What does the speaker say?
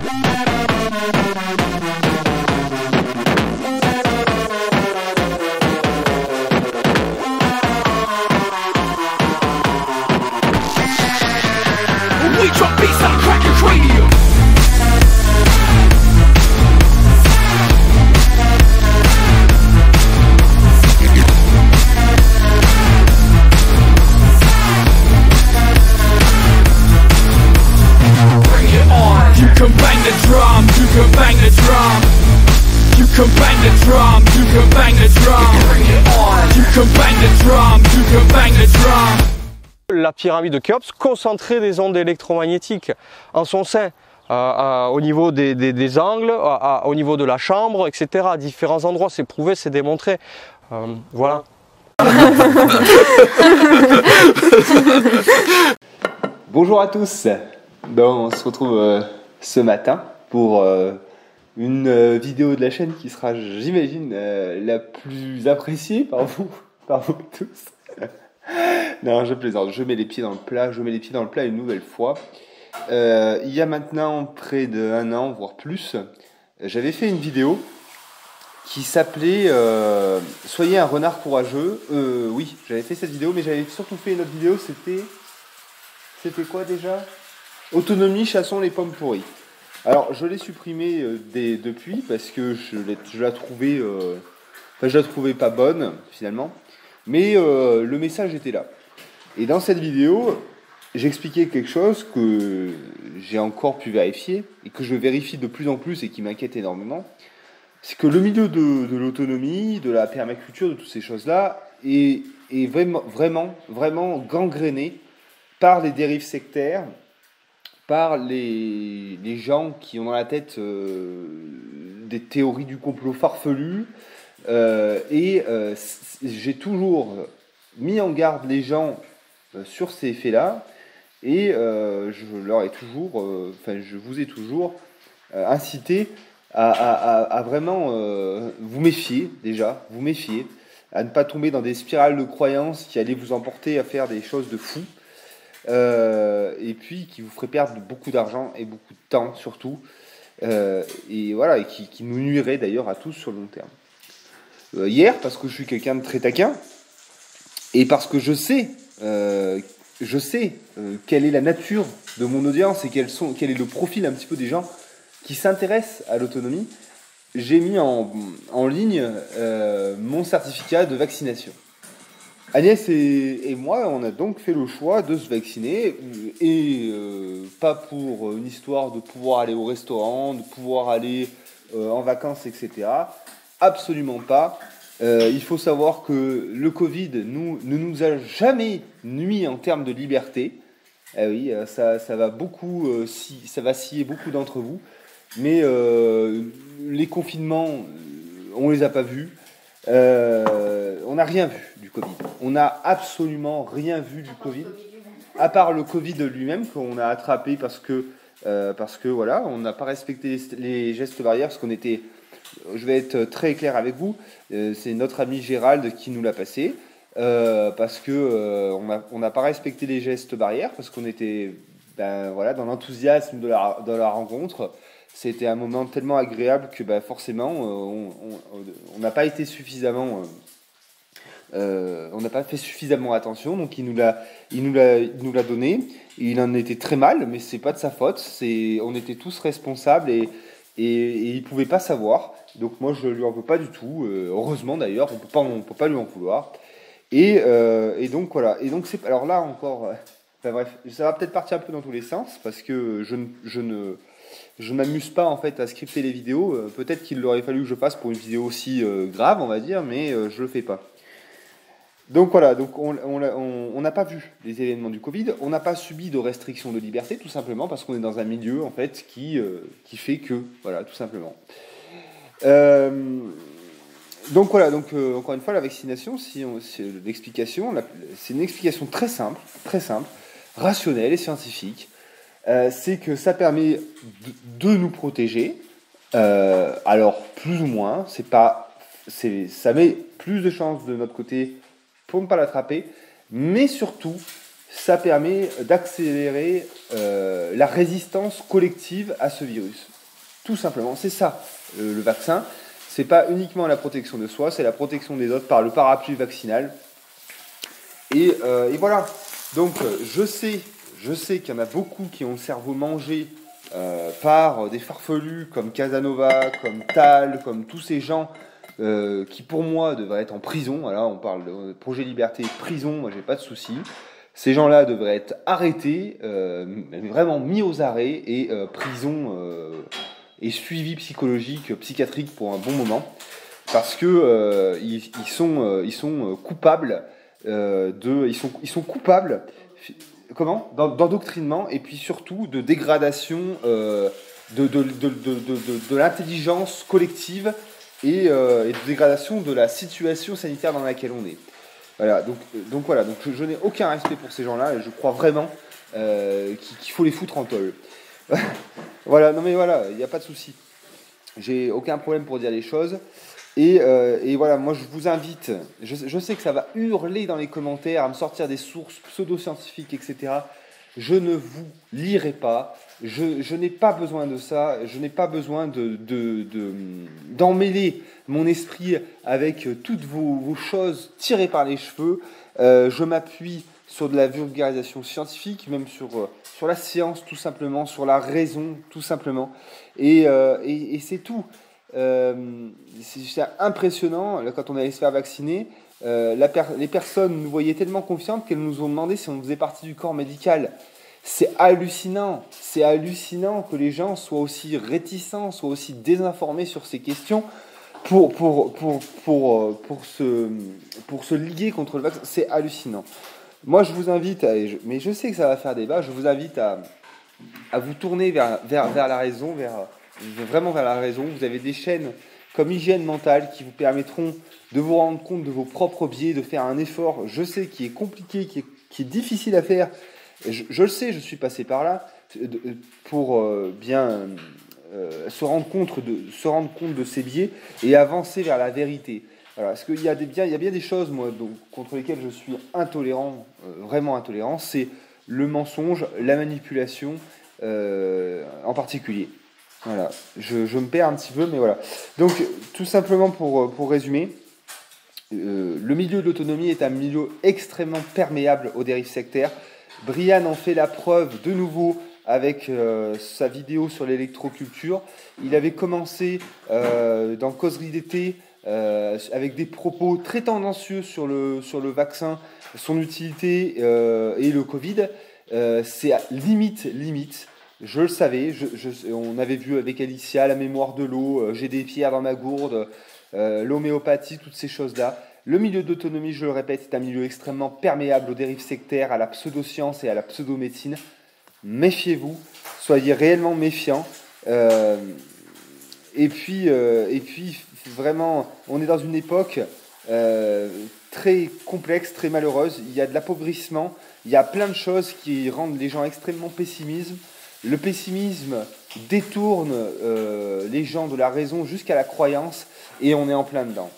We drop beats like crack your cranium. Bring it on. You can bang the drum, you can bang the drum. You can bang the drum, you can bang the drum. Bring it on. You can bang the drum, you can bang the drum. La pyramide de Khéops concentrait des ondes électromagnétiques en son sein, au niveau des angles, au niveau de la chambre, etc. À différents endroits, c'est prouvé, c'est démontré. Voilà. Bonjour à tous. Bon, on se retrouve ce matin pour une vidéo de la chaîne qui sera, j'imagine, la plus appréciée par vous tous. Non, je plaisante, je mets les pieds dans le plat une nouvelle fois. Il y a maintenant près d'1 an, voire plus, j'avais fait une vidéo qui s'appelait Soyez un renard courageux. Oui, j'avais fait cette vidéo, mais j'avais surtout fait une autre vidéo, c'était quoi déjà? Autonomie, chassons les pommes pourries. Alors, je l'ai supprimée depuis, parce que je la trouvais pas bonne, finalement. Mais le message était là. Et dans cette vidéo, j'expliquais quelque chose que j'ai encore pu vérifier, et que je vérifie de plus en plus et qui m'inquiète énormément. C'est que le milieu de l'autonomie, de la permaculture, de toutes ces choses-là, est vraiment gangréné par les dérives sectaires, par les gens qui ont dans la tête des théories du complot farfelues. J'ai toujours mis en garde les gens sur ces faits-là, et je vous ai toujours incité à vraiment vous méfier, à ne pas tomber dans des spirales de croyances qui allaient vous emporter à faire des choses de fous, et puis qui vous feraient perdre beaucoup d'argent et beaucoup de temps surtout, et voilà, et qui nous nuiraient d'ailleurs à tous sur le long terme. Hier, parce que je suis quelqu'un de très taquin, et parce que je sais quelle est la nature de mon audience et quel est le profil un petit peu des gens qui s'intéressent à l'autonomie, j'ai mis en ligne mon certificat de vaccination. Agnès et moi, on a donc fait le choix de se vacciner, et pas pour une histoire de pouvoir aller au restaurant, de pouvoir aller en vacances, etc. Absolument pas. Il faut savoir que le Covid ne nous a jamais nui en termes de liberté. Oui, ça va scier beaucoup d'entre vous. Mais les confinements, on les a pas vus. On n'a rien vu du Covid. On n'a absolument rien vu du Covid. À part le Covid lui-même qu'on a attrapé parce que voilà, on n'a pas respecté les gestes barrières, parce qu'on était... Je vais être très clair avec vous, c'est notre ami Gérald qui nous l'a passé, parce que on n'a pas respecté les gestes barrières, parce qu'on était dans l'enthousiasme de la rencontre. C'était un moment tellement agréable que forcément on n'a pas été suffisamment, on n'a pas fait suffisamment attention. Donc il nous l'a donné. Il en était très mal, mais c'est pas de sa faute. On était tous responsables, et il pouvait pas savoir. Donc moi je lui en veux pas du tout. Heureusement d'ailleurs, on peut pas lui en vouloir. Et donc voilà. Et donc alors là encore, bref, ça va peut-être partir un peu dans tous les sens, parce que je m'amuse pas en fait à scripter les vidéos. Peut-être qu'il aurait fallu que je fasse pour une vidéo aussi grave, on va dire, mais je le fais pas. Donc voilà, donc on n'a pas vu les événements du Covid, on n'a pas subi de restrictions de liberté, tout simplement parce qu'on est dans un milieu en fait qui fait que, voilà, tout simplement. Donc voilà, encore une fois, la vaccination, c'est l'explication, c'est une explication très simple, rationnelle et scientifique. C'est que ça permet de nous protéger. Alors plus ou moins, ça met plus de chances de notre côté pour ne pas l'attraper, mais surtout ça permet d'accélérer la résistance collective à ce virus. Tout simplement, c'est ça le vaccin. C'est pas uniquement la protection de soi, c'est la protection des autres par le parapluie vaccinal. Et voilà. Donc je sais qu'il y en a beaucoup qui ont le cerveau mangé par des farfelus comme Casanova, comme Tal, comme tous ces gens qui pour moi devraient être en prison. Voilà, on parle de projet liberté, prison, moi j'ai pas de souci. Ces gens-là devraient être arrêtés, vraiment mis aux arrêts et prison et suivi psychologique, psychiatrique pour un bon moment, parce que ils sont coupables ils sont coupables d'endoctrinement et puis surtout de dégradation de l'intelligence collective et de dégradation de la situation sanitaire dans laquelle on est. Voilà, donc voilà, donc je n'ai aucun respect pour ces gens-là et je crois vraiment qu'il faut les foutre en tôle. Voilà, non mais voilà, il n'y a pas de souci. J'ai aucun problème pour dire les choses. Et voilà, moi je vous invite, je sais que ça va hurler dans les commentaires, à me sortir des sources pseudo-scientifiques, etc. Je ne vous lirai pas, je n'ai pas besoin de ça, je n'ai pas besoin d'emmêler mon esprit avec toutes vos choses tirées par les cheveux. Je m'appuie sur de la vulgarisation scientifique, même sur la science tout simplement, sur la raison tout simplement. Et c'est tout. C'est impressionnant, là, quand on allait se faire vacciner, les personnes nous voyaient tellement confiantes qu'elles nous ont demandé si on faisait partie du corps médical. C'est hallucinant que les gens soient aussi réticents, soient aussi désinformés sur ces questions pour se liguer contre le vaccin. C'est hallucinant. Moi, je vous invite, mais je sais que ça va faire débat, je vous invite à vous tourner vers la raison, vraiment vers la raison. Vous avez des chaînes comme Hygiène Mentale qui vous permettront de vous rendre compte de vos propres biais, de faire un effort, je sais, qui est compliqué, qui est difficile à faire. Je le sais, je suis passé par là, pour bien se rendre compte de ces biais et avancer vers la vérité. Voilà, parce qu'il y a bien des choses, moi, contre lesquelles je suis intolérant, vraiment intolérant, c'est le mensonge, la manipulation en particulier. Voilà, je me perds un petit peu, mais voilà. Donc, tout simplement pour résumer, le milieu de l'autonomie est un milieu extrêmement perméable aux dérives sectaires. Brian en fait la preuve de nouveau avec sa vidéo sur l'électroculture. Il avait commencé dans Causerie d'été avec des propos très tendancieux sur le vaccin, son utilité et le Covid. C'est limite. Je le savais, on avait vu avec Alicia la mémoire de l'eau, j'ai des pierres dans ma gourde, l'homéopathie, toutes ces choses-là. Le milieu d'autonomie, je le répète, est un milieu extrêmement perméable aux dérives sectaires, à la pseudo-science et à la pseudo-médecine. Méfiez-vous, soyez réellement méfiants. Et puis, vraiment, on est dans une époque très complexe, très malheureuse. Il y a de l'appauvrissement, il y a plein de choses qui rendent les gens extrêmement pessimistes. Le pessimisme détourne les gens de la raison jusqu'à la croyance et on est en plein dedans.